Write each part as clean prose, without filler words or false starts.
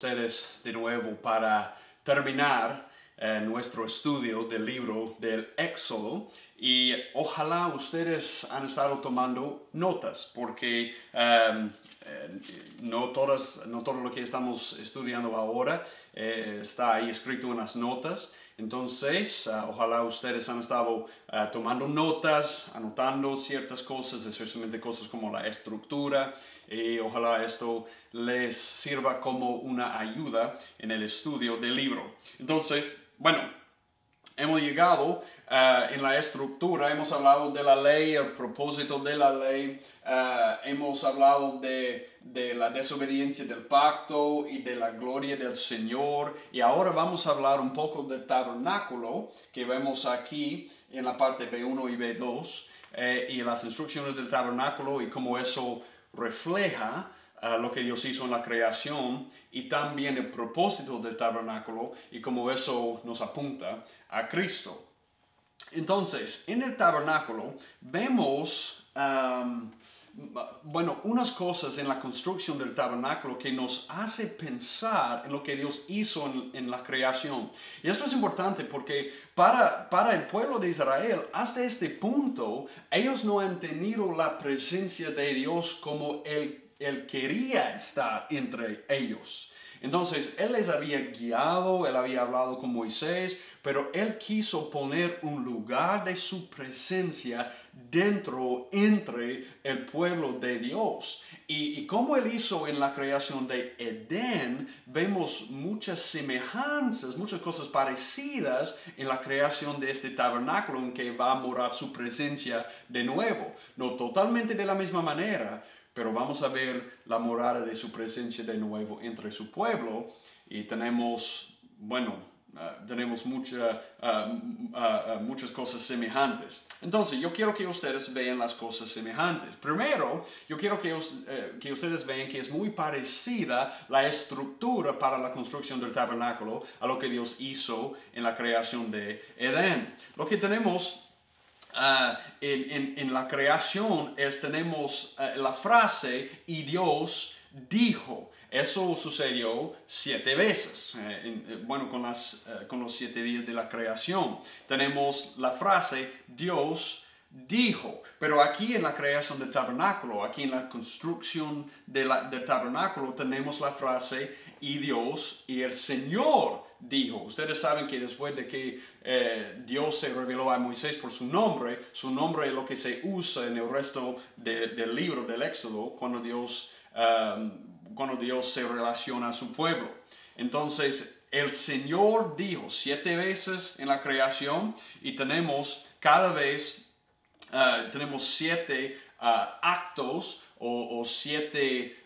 Ustedes de nuevo para terminar nuestro estudio del libro del Éxodo y ojalá ustedes han estado tomando notas porque no todo lo que estamos estudiando ahora está ahí escrito en las notas. Entonces, ojalá ustedes han estado tomando notas, anotando ciertas cosas, especialmente cosas como la estructura, y ojalá esto les sirva como una ayuda en el estudio del libro. Entonces, bueno, hemos llegado en la estructura, hemos hablado de la ley, el propósito de la ley, hemos hablado de la desobediencia del pacto y de la gloria del Señor. Y ahora vamos a hablar un poco del tabernáculo que vemos aquí en la parte B1 y B2 y las instrucciones del tabernáculo y cómo eso refleja lo que Dios hizo en la creación y también el propósito del tabernáculo y cómo eso nos apunta a Cristo. Entonces, en el tabernáculo vemos, unas cosas en la construcción del tabernáculo que nos hace pensar en lo que Dios hizo en la creación. Y esto es importante porque para el pueblo de Israel, hasta este punto, ellos no han tenido la presencia de Dios como Él quería estar entre ellos. Entonces, Él les había guiado, Él había hablado con Moisés, pero Él quiso poner un lugar de su presencia entre el pueblo de Dios. Y como Él hizo en la creación de Edén, vemos muchas semejanzas, muchas cosas parecidas en la creación de este tabernáculo en que va a morar su presencia de nuevo. No totalmente de la misma manera, pero vamos a ver la morada de su presencia de nuevo entre su pueblo y tenemos muchas cosas semejantes. Entonces, yo quiero que ustedes vean las cosas semejantes. Primero, yo quiero que ustedes vean que es muy parecida la estructura para la construcción del tabernáculo a lo que Dios hizo en la creación de Edén. Lo que tenemos en la creación tenemos la frase y Dios dijo. Eso sucedió 7 veces, con los 7 días de la creación. Tenemos la frase Dios dijo, pero aquí en la creación del tabernáculo, aquí en la construcción del tabernáculo tenemos la frase y Dios y el Señor dijo. Ustedes saben que después de que Dios se reveló a Moisés por su nombre es lo que se usa en el resto del libro del Éxodo cuando Dios se relaciona a su pueblo. Entonces, el Señor dijo 7 veces en la creación y tenemos cada vez tenemos 7 actos o 7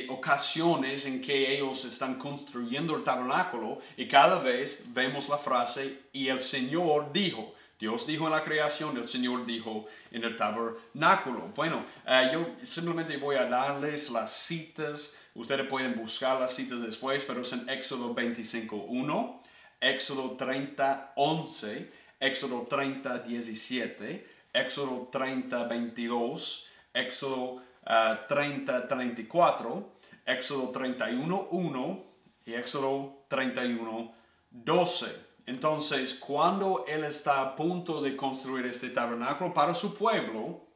ocasiones en que ellos están construyendo el tabernáculo y cada vez vemos la frase y el Señor dijo. Dios dijo en la creación, el Señor dijo en el tabernáculo. Bueno, yo simplemente voy a darles las citas. Ustedes pueden buscar las citas después, pero es en Éxodo 25:1, Éxodo 30:11, Éxodo 30:17, Éxodo 30:22, Éxodo 30:34, Éxodo 31:1 y Éxodo 31:12. Entonces, cuando Él está a punto de construir este tabernáculo para su pueblo,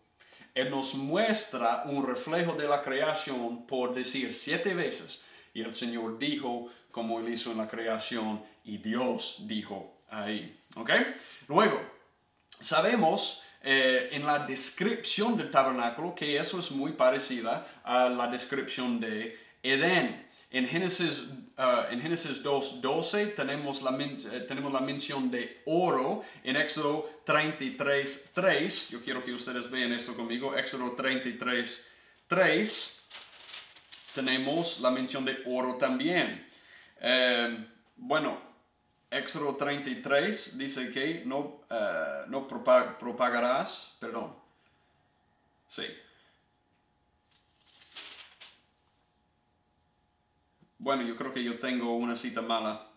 Él nos muestra un reflejo de la creación por decir 7 veces. Y el Señor dijo, como Él hizo en la creación, y Dios dijo ahí. ¿Ok? Luego, sabemos en la descripción del tabernáculo que eso es muy parecida a la descripción de Edén. En Génesis 2:12 tenemos la mención de oro. En Éxodo 33:3, yo quiero que ustedes vean esto conmigo, Éxodo 33:3, tenemos la mención de oro también. Éxodo 33 dice que no propagarás, perdón, sí. Bueno, yo creo que yo tengo una cita mala.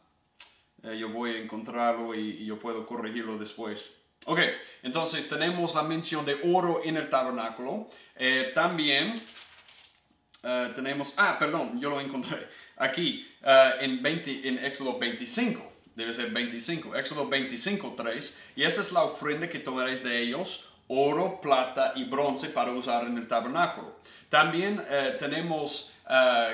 Yo voy a encontrarlo y yo puedo corregirlo después. Ok, entonces tenemos la mención de oro en el tabernáculo. También tenemos, perdón, yo lo encontré aquí en Éxodo 25. Debe ser 25, Éxodo 25, 3. Y esa es la ofrenda que tomaréis de ellos, oro, plata y bronce para usar en el tabernáculo. También tenemos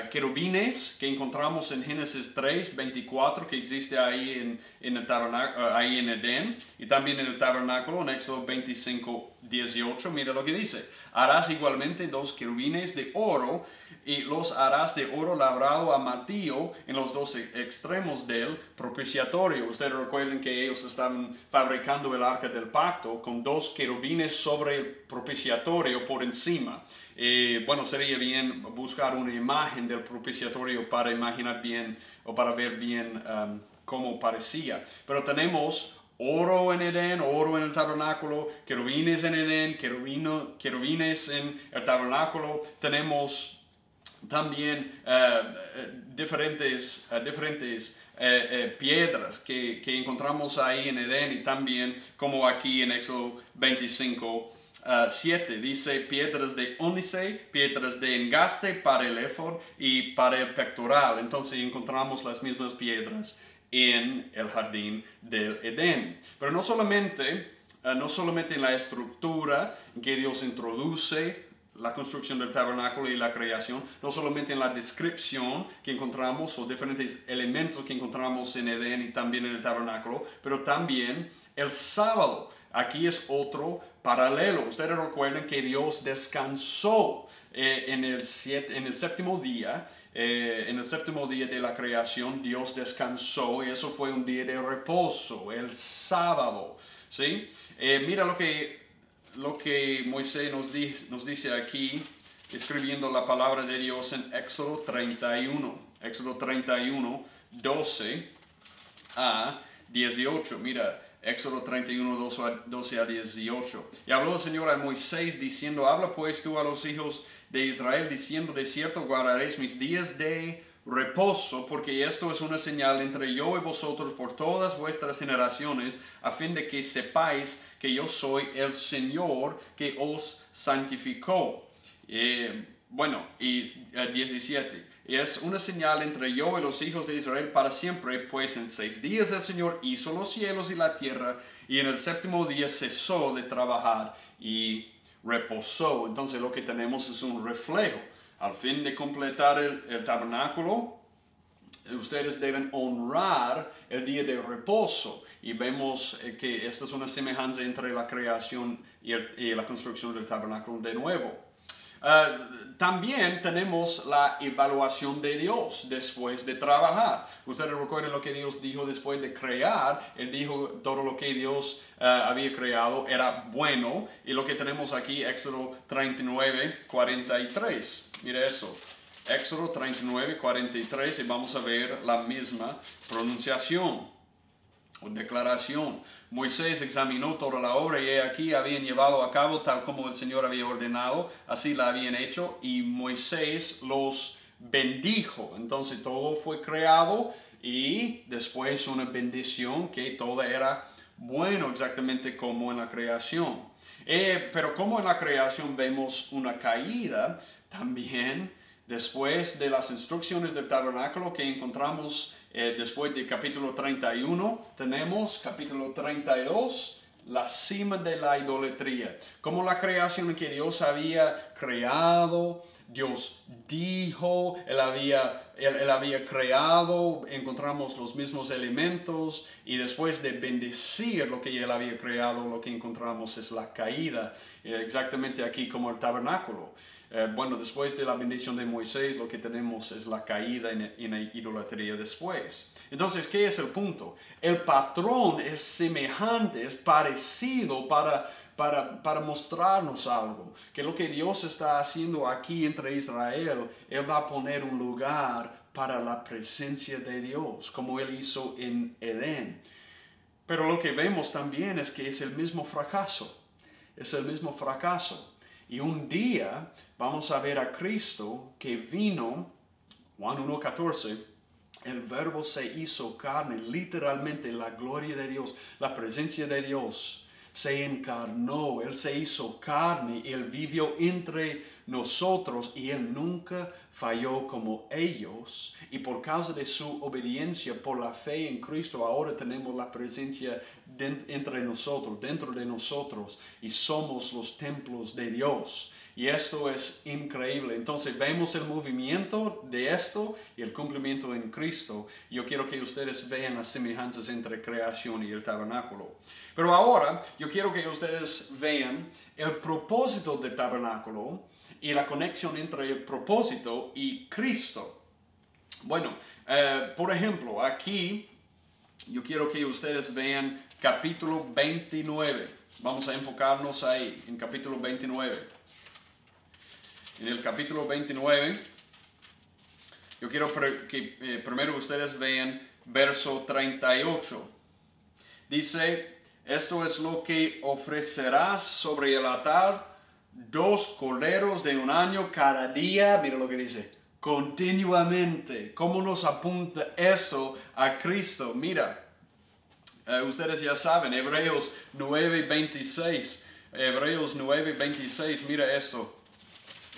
querubines que encontramos en Génesis 3, 24, que existe ahí en el tabernáculo, ahí en Edén, y también en el tabernáculo en Éxodo 25, 18. Mira lo que dice: harás igualmente 2 querubines de oro y los harás de oro labrado a martillo en los 2 extremos del propiciatorio. Ustedes recuerden que ellos estaban fabricando el arca del pacto con 2 querubines sobre el propiciatorio por encima. Bueno, sería bien buscar una imagen del propiciatorio para imaginar bien o para ver bien cómo parecía. Pero tenemos oro en Edén, oro en el tabernáculo, querubines en Edén, querubines en el tabernáculo. Tenemos también diferentes piedras que encontramos ahí en Edén, y también como aquí en Éxodo 25, 7, dice piedras de ónice, piedras de engaste para el éfod y para el pectoral. Entonces encontramos las mismas piedras en el jardín del Edén. Pero no solamente en la estructura que Dios introduce la construcción del tabernáculo y la creación, no solamente en la descripción que encontramos o diferentes elementos que encontramos en Edén y también en el tabernáculo, pero también el sábado. Aquí es otro paralelo. Ustedes recuerdan que Dios descansó en el séptimo día. En el séptimo día de la creación, Dios descansó, y eso fue un día de reposo, el sábado. ¿Sí? Mira lo que Moisés nos dice aquí, escribiendo la palabra de Dios en Éxodo 31. Éxodo 31, 12 a 18. Mira, Éxodo 31, 12 a 18. Y habló el Señor a Moisés diciendo: habla pues tú a los hijos de Israel diciendo: de cierto guardaréis mis días de reposo, porque esto es una señal entre yo y vosotros por todas vuestras generaciones, a fin de que sepáis que yo soy el Señor que os santificó. Bueno, y 17. Y es una señal entre yo y los hijos de Israel para siempre, pues en 6 días el Señor hizo los cielos y la tierra, y en el séptimo día cesó de trabajar y reposó. Entonces lo que tenemos es un reflejo. Al fin de completar el tabernáculo, ustedes deben honrar el día de reposo. Y vemos que esta es una semejanza entre la creación y la construcción del tabernáculo de nuevo. También tenemos la evaluación de Dios después de trabajar. Ustedes recuerdan lo que Dios dijo después de crear. Él dijo todo lo que Dios había creado era bueno. Y lo que tenemos aquí, Éxodo 39, 43. Mira eso. Éxodo 39, 43, y vamos a ver la misma pronunciación o declaración. Moisés examinó toda la obra, y aquí habían llevado a cabo tal como el Señor había ordenado, así la habían hecho, y Moisés los bendijo. Entonces todo fue creado, y después una bendición, que todo era bueno, exactamente como en la creación. Pero como en la creación vemos una caída, también después de las instrucciones del tabernáculo que encontramos después del capítulo 31, tenemos capítulo 32, la cima de la idolatría. Como la creación que Dios había creado, Dios dijo, Él había creado, encontramos los mismos elementos, y después de bendecir lo que Él había creado, lo que encontramos es la caída, exactamente aquí como el tabernáculo. Bueno, después de la bendición de Moisés, lo que tenemos es la caída en la idolatría después. Entonces, ¿qué es el punto? El patrón es semejante, es parecido para mostrarnos algo. Que lo que Dios está haciendo aquí entre Israel, Él va a poner un lugar para la presencia de Dios, como Él hizo en Edén. Pero lo que vemos también es que es el mismo fracaso. Es el mismo fracaso. Y un día vamos a ver a Cristo que vino, Juan 1:14, el verbo se hizo carne, literalmente la gloria de Dios, la presencia de Dios se encarnó, Él se hizo carne, Él vivió entre nosotros y Él nunca falló como ellos. Y por causa de su obediencia, por la fe en Cristo, ahora tenemos la presencia entre nosotros, dentro de nosotros, y somos los templos de Dios. Y esto es increíble. Entonces vemos el movimiento de esto y el cumplimiento en Cristo. Yo quiero que ustedes vean las semejanzas entre creación y el tabernáculo. Pero ahora yo quiero que ustedes vean el propósito del tabernáculo y la conexión entre el propósito y Cristo. Bueno, por ejemplo, aquí yo quiero que ustedes vean capítulo 29. Vamos a enfocarnos ahí, en capítulo 29. En el capítulo 29, yo quiero que primero ustedes vean verso 38. Dice, esto es lo que ofrecerás sobre el altar, 2 corderos de un año cada día. Mira lo que dice, continuamente. ¿Cómo nos apunta eso a Cristo? Mira, ustedes ya saben, Hebreos 9:26. Hebreos 9:26, mira esto.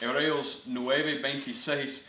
Hebreos 9:26,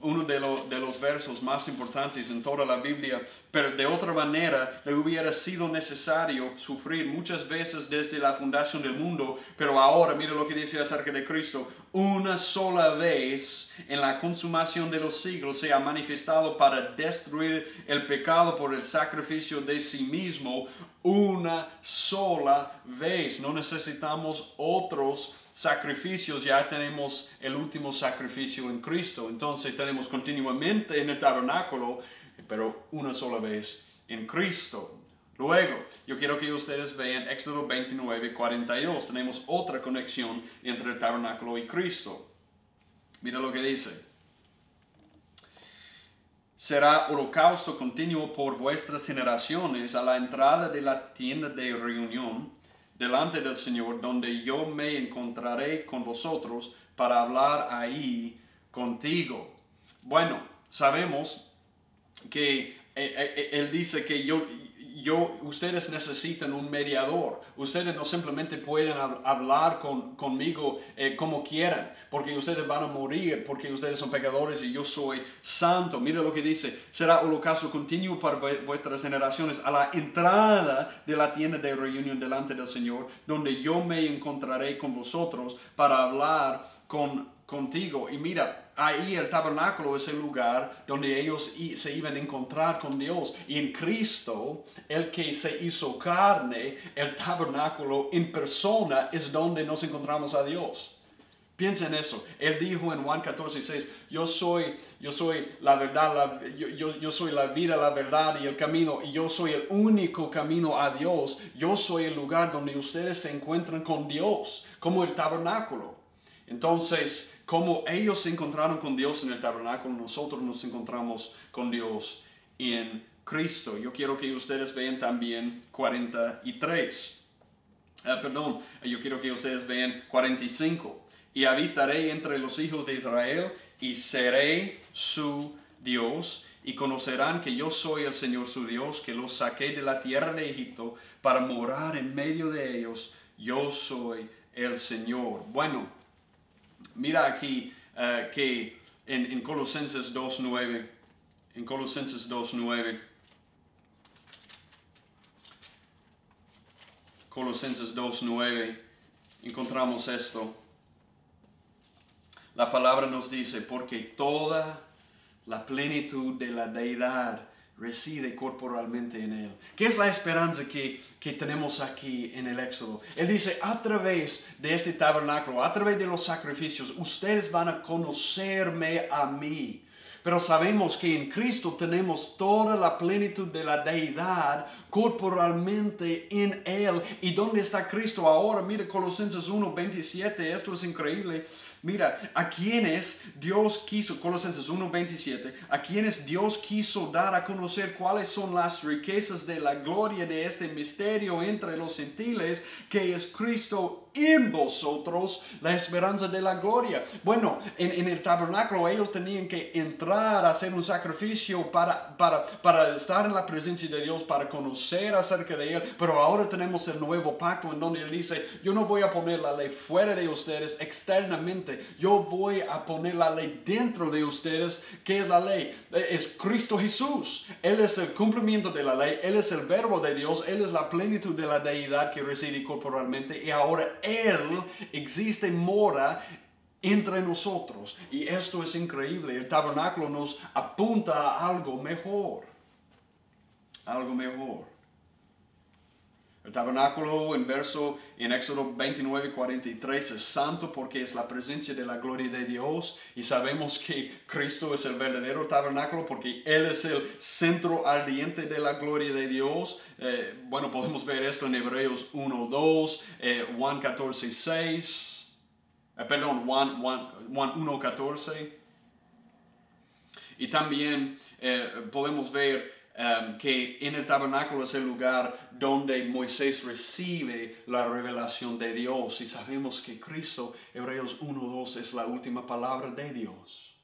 uno de los versos más importantes en toda la Biblia, pero de otra manera le hubiera sido necesario sufrir muchas veces desde la fundación del mundo, pero ahora mira lo que dice acerca de Cristo, una sola vez en la consumación de los siglos se ha manifestado para destruir el pecado por el sacrificio de sí mismo, una sola vez. No necesitamos otros sacrificios, ya tenemos el último sacrificio en Cristo. Entonces tenemos continuamente en el tabernáculo, pero una sola vez en Cristo. Luego, yo quiero que ustedes vean Éxodo 29:42. Tenemos otra conexión entre el tabernáculo y Cristo. Mira lo que dice. Será holocausto continuo por vuestras generaciones a la entrada de la tienda de reunión delante del Señor, donde yo me encontraré con vosotros para hablar ahí contigo. Bueno, sabemos que Él dice que ustedes necesitan un mediador. Ustedes no simplemente pueden hablar conmigo como quieran, porque ustedes van a morir, porque ustedes son pecadores y yo soy santo. Mira lo que dice, será holocausto continuo para vuestras generaciones a la entrada de la tienda de reunión delante del Señor, donde yo me encontraré con vosotros para hablar contigo. Y mira, ahí el tabernáculo es el lugar donde ellos se iban a encontrar con Dios. Y en Cristo, el que se hizo carne, el tabernáculo en persona es donde nos encontramos a Dios. Piensa en eso. Él dijo en Juan 14:6, yo soy la verdad, yo soy la vida, la verdad y el camino, y yo soy el único camino a Dios. Yo soy el lugar donde ustedes se encuentran con Dios, como el tabernáculo. Entonces, como ellos se encontraron con Dios en el tabernáculo, nosotros nos encontramos con Dios en Cristo. Yo quiero que ustedes vean también 43. Yo quiero que ustedes vean 45. Y habitaré entre los hijos de Israel y seré su Dios. Y conocerán que yo soy el Señor su Dios, que los saqué de la tierra de Egipto para morar en medio de ellos. Yo soy el Señor. Bueno, mira aquí que en Colosenses 2:9, en Colosenses 2:9, Colosenses 2:9, encontramos esto. La palabra nos dice, porque toda la plenitud de la deidad reside corporalmente en Él. ¿Qué es la esperanza que tenemos aquí en el Éxodo? Él dice, a través de este tabernáculo, a través de los sacrificios, ustedes van a conocerme a mí. Pero sabemos que en Cristo tenemos toda la plenitud de la deidad corporalmente en Él. ¿Y dónde está Cristo ahora? Mire Colosenses 1:27, esto es increíble. Mira, a quienes Dios quiso, Colosenses 1:27, a quienes Dios quiso dar a conocer cuáles son las riquezas de la gloria de este misterio entre los gentiles, que es Cristo en vosotros, la esperanza de la gloria. Bueno, en el tabernáculo ellos tenían que entrar a hacer un sacrificio para estar en la presencia de Dios, para conocer acerca de Él, pero ahora tenemos el nuevo pacto en donde Él dice, yo no voy a poner la ley fuera de ustedes externamente, yo voy a poner la ley dentro de ustedes. ¿Qué es la ley? Es Cristo Jesús. Él es el cumplimiento de la ley, Él es el verbo de Dios, Él es la plenitud de la deidad que reside corporalmente, y ahora Él existe, mora entre nosotros. Y esto es increíble. El tabernáculo nos apunta a algo mejor. Algo mejor. El tabernáculo en Éxodo 29:43 es santo porque es la presencia de la gloria de Dios, y sabemos que Cristo es el verdadero tabernáculo porque Él es el centro ardiente de la gloria de Dios. Bueno, podemos ver esto en Hebreos 1:2, Juan 14:6, perdón, Juan 1:14. Y también podemos ver que en el tabernáculo es el lugar donde Moisés recibe la revelación de Dios, y sabemos que Cristo, Hebreos 1:2, es la última palabra de Dios.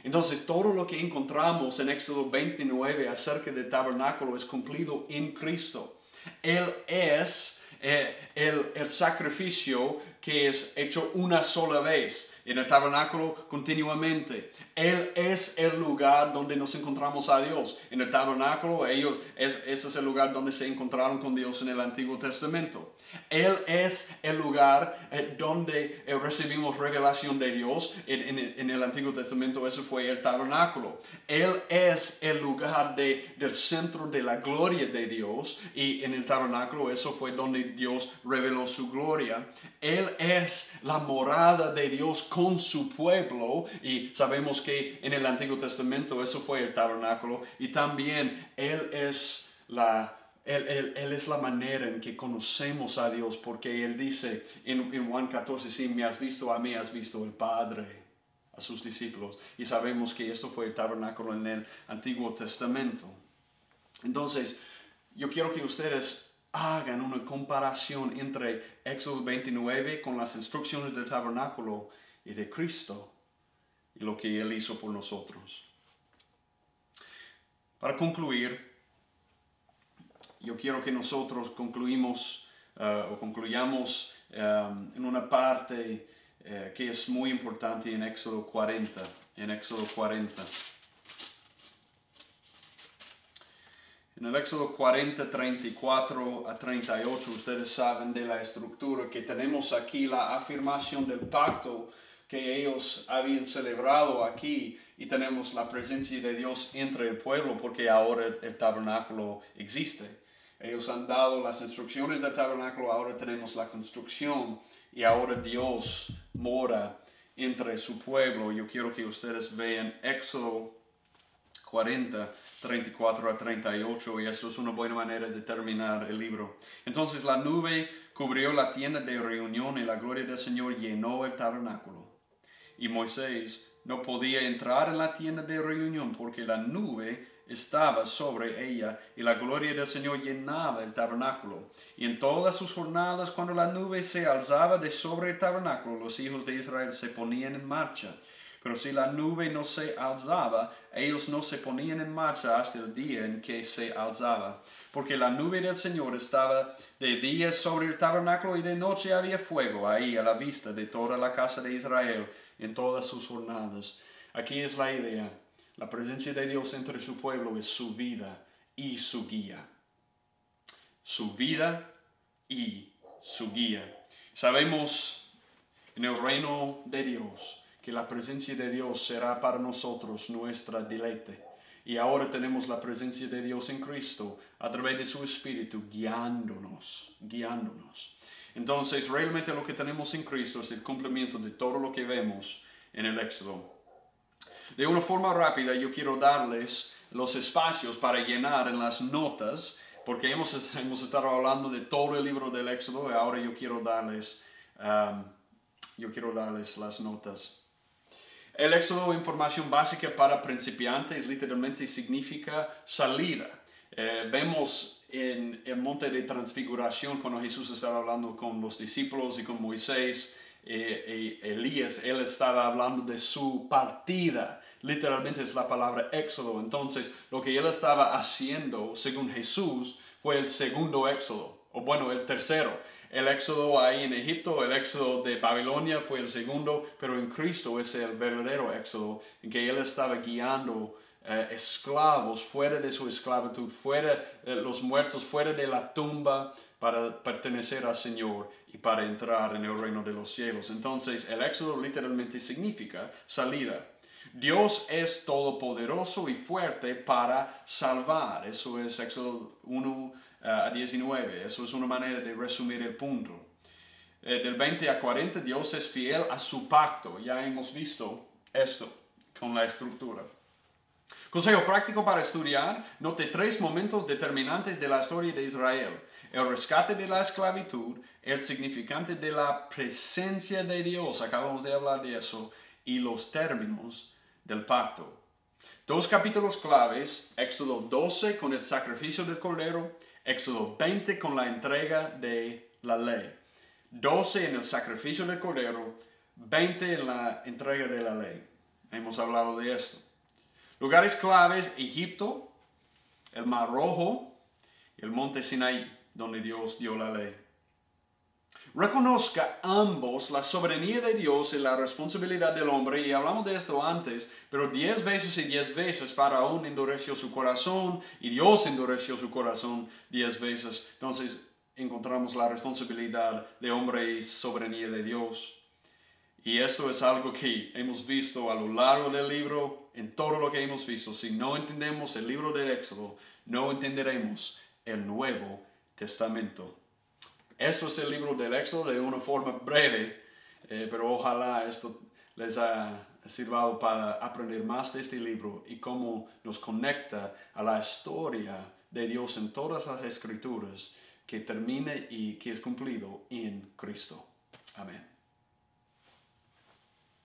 Entonces todo lo que encontramos en Éxodo 29 acerca del tabernáculo es cumplido en Cristo. Él es el sacrificio que es hecho una sola vez. En el tabernáculo continuamente. Él es el lugar donde nos encontramos a Dios. En el tabernáculo, ese es el lugar donde se encontraron con Dios en el Antiguo Testamento. Él es el lugar donde recibimos revelación de Dios. En el Antiguo Testamento ese fue el tabernáculo. Él es el lugar del centro de la gloria de Dios. Y en el tabernáculo eso fue donde Dios reveló su gloria. Él es la morada de Dios con su pueblo, y sabemos que en el Antiguo Testamento eso fue el tabernáculo, y también Él es la manera en que conocemos a Dios, porque Él dice en Juan 14, si me has visto a mí, has visto al Padre, a sus discípulos, y sabemos que esto fue el tabernáculo en el Antiguo Testamento. Entonces, yo quiero que ustedes hagan una comparación entre Éxodo 29 con las instrucciones del tabernáculo y de Cristo y lo que Él hizo por nosotros. Para concluir, yo quiero que nosotros concluyamos en una parte que es muy importante en Éxodo 40. En Éxodo 40. En el Éxodo 40, 34 a 38, ustedes saben de la estructura que tenemos aquí, la afirmación del pacto que ellos habían celebrado aquí, y tenemos la presencia de Dios entre el pueblo porque ahora el tabernáculo existe. Ellos han dado las instrucciones del tabernáculo, ahora tenemos la construcción y ahora Dios mora entre su pueblo. Yo quiero que ustedes vean Éxodo 40, 34 a 38, y esto es una buena manera de terminar el libro. Entonces la nube cubrió la tienda de reunión y la gloria del Señor llenó el tabernáculo. Y Moisés no podía entrar en la tienda de reunión porque la nube estaba sobre ella y la gloria del Señor llenaba el tabernáculo. Y en todas sus jornadas, cuando la nube se alzaba de sobre el tabernáculo, los hijos de Israel se ponían en marcha. Pero si la nube no se alzaba, ellos no se ponían en marcha hasta el día en que se alzaba. Porque la nube del Señor estaba de día sobre el tabernáculo y de noche había fuego ahí a la vista de toda la casa de Israel en todas sus jornadas. Aquí es la idea. La presencia de Dios entre su pueblo es su vida y su guía. Su vida y su guía. Sabemos en el reino de Dios que la presencia de Dios será para nosotros nuestra deleite. Y ahora tenemos la presencia de Dios en Cristo a través de su Espíritu guiándonos. Entonces, realmente lo que tenemos en Cristo es el cumplimiento de todo lo que vemos en el Éxodo. De una forma rápida, yo quiero darles los espacios para llenar en las notas, porque hemos estado hablando de todo el libro del Éxodo, y ahora yo quiero darles yo quiero darles las notas. El Éxodo, información básica para principiantes, literalmente significa salida. Vemos en el monte de transfiguración, cuando Jesús estaba hablando con los discípulos y con Moisés y Elías, él estaba hablando de su partida. Literalmente es la palabra Éxodo. Entonces, lo que él estaba haciendo, según Jesús, fue el segundo Éxodo, o bueno, el tercero. El éxodo ahí en Egipto, el éxodo de Babilonia fue el segundo, pero en Cristo es el verdadero éxodo, en que Él estaba guiando esclavos fuera de su esclavitud, los muertos fuera de la tumba para pertenecer al Señor y para entrar en el reino de los cielos. Entonces, el éxodo literalmente significa salida. Dios es todopoderoso y fuerte para salvar. Eso es Éxodo 1 a 19. Eso es una manera de resumir el punto. Del 20 a 40, Dios es fiel a su pacto. Ya hemos visto esto con la estructura. Consejo práctico para estudiar. Note 3 momentos determinantes de la historia de Israel. El rescate de la esclavitud, el significante de la presencia de Dios, acabamos de hablar de eso, y los términos del pacto. 2 capítulos claves, Éxodo 12 con el sacrificio del cordero, Éxodo 20 con la entrega de la ley. 12 en el sacrificio del cordero, 20 en la entrega de la ley. Hemos hablado de esto. Lugares claves, Egipto, el Mar Rojo y el monte Sinaí, donde Dios dio la ley. Reconozca ambos la soberanía de Dios y la responsabilidad del hombre, y hablamos de esto antes, pero 10 veces y 10 veces Faraón endureció su corazón y Dios endureció su corazón 10 veces. Entonces encontramos la responsabilidad de hombre y soberanía de Dios. Y esto es algo que hemos visto a lo largo del libro, en todo lo que hemos visto. Si no entendemos el libro del Éxodo, no entenderemos el Nuevo Testamento. Esto es el libro del Éxodo de una forma breve, pero ojalá esto les haya sirvido para aprender más de este libro y cómo nos conecta a la historia de Dios en todas las Escrituras, que termine y que es cumplido en Cristo. Amén.